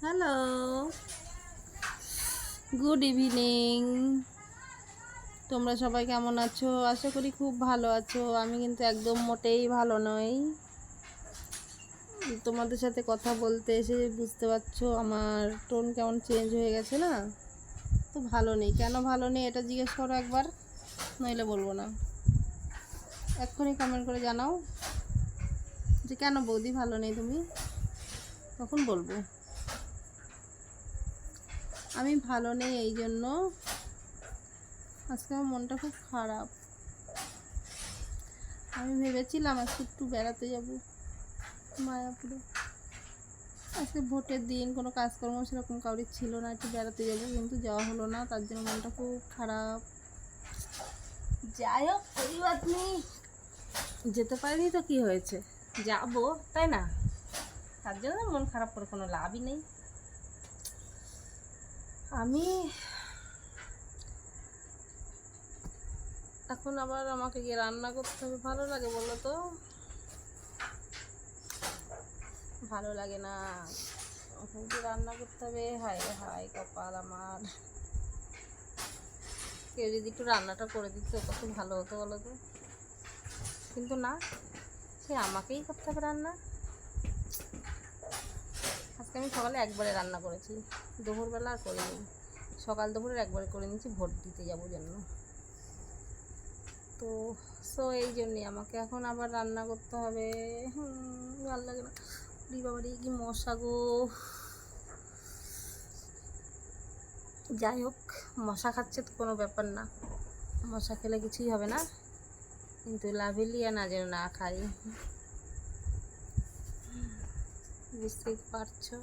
Hello, good evening. তোমরা সবাই কেমন আছো? আশা করি খুব ভালো আছো। আমি কিন্তু একদম মোটেই ভালো নই। তোমাদের সাথে কথা বলতে এসে বুঝতে পারছো আমার টোন কেমন চেঞ্জ হয়ে গেছে না? তো ভালো নেই। কেন ভালো নেই এটা জিজ্ঞেস করো একবার, নইলে বলবো না। এক্ষুনি কমেন্ট করে জানাও যে কেন বৌদি ভালো নেই তুমি, তখন বলবো। আমি ভালো নেই এই জন্য আজকে আমার মনটা খুব খারাপ। আমি ভেবেছিলাম আজকে একটু বেড়াতে যাব মায়াপুরে। আজকে ভোটের দিন, কোনো কাজকর্ম সেরকম কাউরির ছিল না, একটু বেড়াতে যাবো, কিন্তু যাওয়া হলো না। তার জন্য মনটা খুব খারাপ। যাই হোক, পরিবার নেই, যেতে পারিনি তো কি হয়েছে, যাবো তাই না? তার জন্য মন খারাপ করে কোনো লাভই নেই। আমি এখন আবার আমাকে গিয়ে রান্না করতে হবে। ভালো লাগে বলো তো? ভালো লাগে না। এখন কি রান্না করতে হবে? হায় হায় কপাল আমার। কেউ যদি একটু রান্নাটা করে দিত কত ভালো হতো বলো তো। কিন্তু না, সে আমাকেই করতে হবে রান্না। আজকে আমি সকালে একবারে রান্না করেছি, দুপুরবেলা আর করিনি। সকাল দুপুরের একবারে করে নিয়েছি ভোট দিতে যাবো জন্য। তো এই জন্যই আমাকে এখন আবার রান্না করতে হবে। ভালো লাগে না। বাবারি কি মশা গো। যাই হোক, মশা খাচ্ছে তো কোনো ব্যাপার না, মশা খেলে কিছুই হবে না, কিন্তু লাভেলিয়া না যেন না খাই। বুঝতেই পারছো,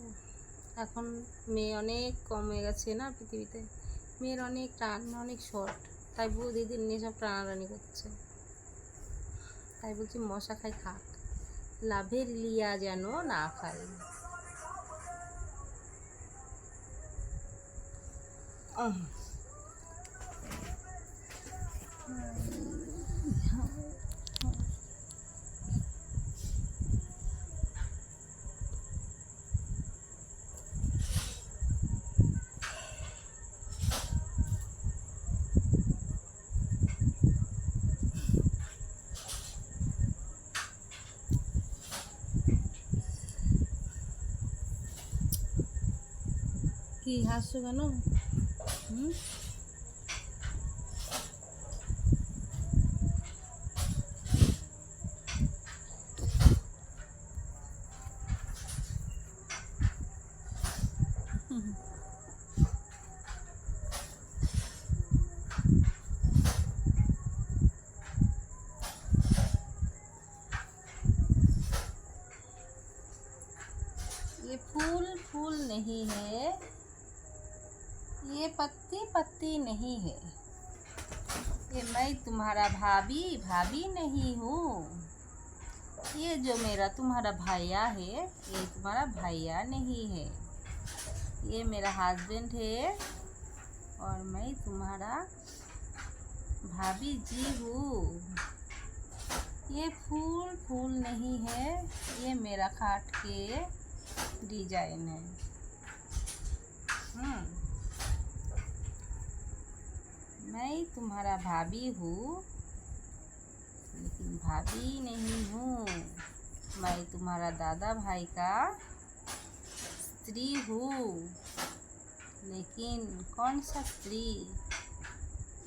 এখন মেয়ে অনেক কমে গেছে না পৃথিবীতে। মেয়ের অনেক টান, অনেক শর্ট, তাই বৌদিদের নিয়ে সব টানাটানি করছে। তাই বলছি মশা খাই খাক, লাভের লিয়া যেন না খাই। কি হাসছো কেন? ये फूल फूल नहीं है, ये पत्ती पत्ती नहीं है, ये मैं तुम्हारा भाभी भाभी नहीं हूँ, ये जो मेरा तुम्हारा भैया है ये तुम्हारा भैया नहीं है, ये मेरा हस्बैंड है और मैं तुम्हारा भाभी जी हूँ। ये फूल फूल नहीं है, ये मेरा खाट के डिजाइन है। मैं तुम्हारा भाभी हूँ लेकिन भाभी नहीं हूँ, मैं तुम्हारा दादा भाई का स्त्री हूँ, लेकिन कौन सा स्त्री,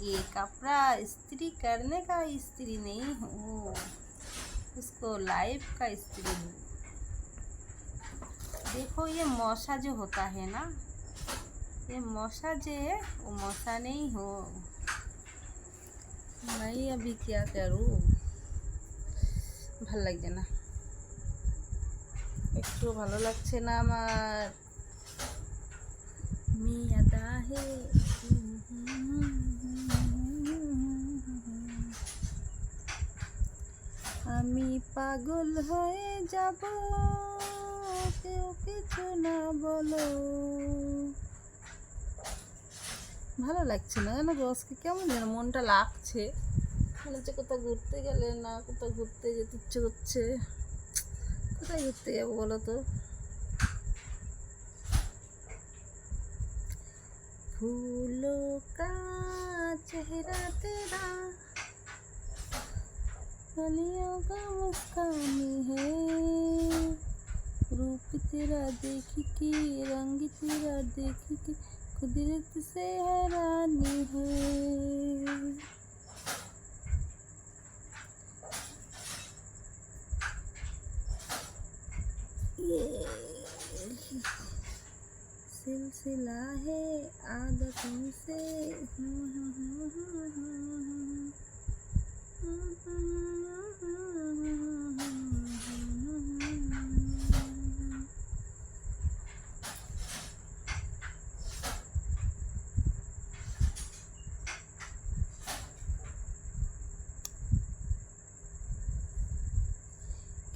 ये कपड़ा इस्त्री करने का स्त्री नहीं हूँ, उसको लाइफ का स्त्री हूँ। देखो ये मौसा जो होता है ना, ये मौसा जो है वो मौसा नहीं हो। मैं अभी क्या करूँ, ভালো লাগছে না, একটু ভালো লাগছে না আমার। মিয়াদা হে আমি পাগল হয়ে যাব, কেউ কিছু না বলো। ভালো লাগছে না জানো তো, আজকে কেমন যেন মনটা লাগছে, মনে হচ্ছে কোথাও ঘুরতে গেলে না, কোথাও ঘুরতে যেতে ইচ্ছে করছে। কোথায় ঘুরতে যাবো বলো তো? फूलों का चेहरा तेरा, कलियों का मुस्कान है, रूप तेरा देख के, रंग तेरा देख के, कुदरत से हैरानी है। ये सिलसिला है आदतों से।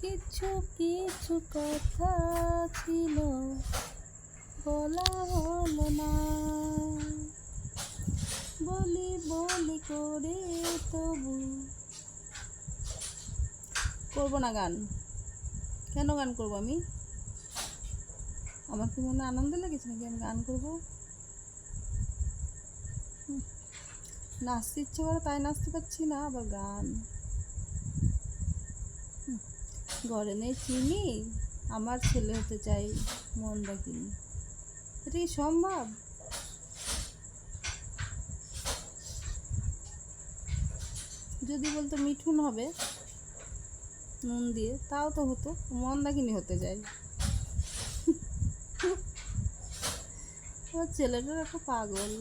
কিছু কিছু কথা ছিল বলা হলো না, বলি বলি করে তবু করবো না গান। কেন গান করবো আমি? আমার কি মনে আনন্দ লেগেছে নাকি আমি গান করবো? নাচতে ইচ্ছে করে তাই নাচতে পারছি না, আবার গান। ঘরে নেই চিনি, আমার ছেলে হতে চাই মন রাখিনি। এটা কি সম্ভব? যদি বলতো মিঠুন হবে নুন দিয়ে, তাও তো হতো। মন্দাকিনী হতে যাই। ছেলেটার একটা পাগল।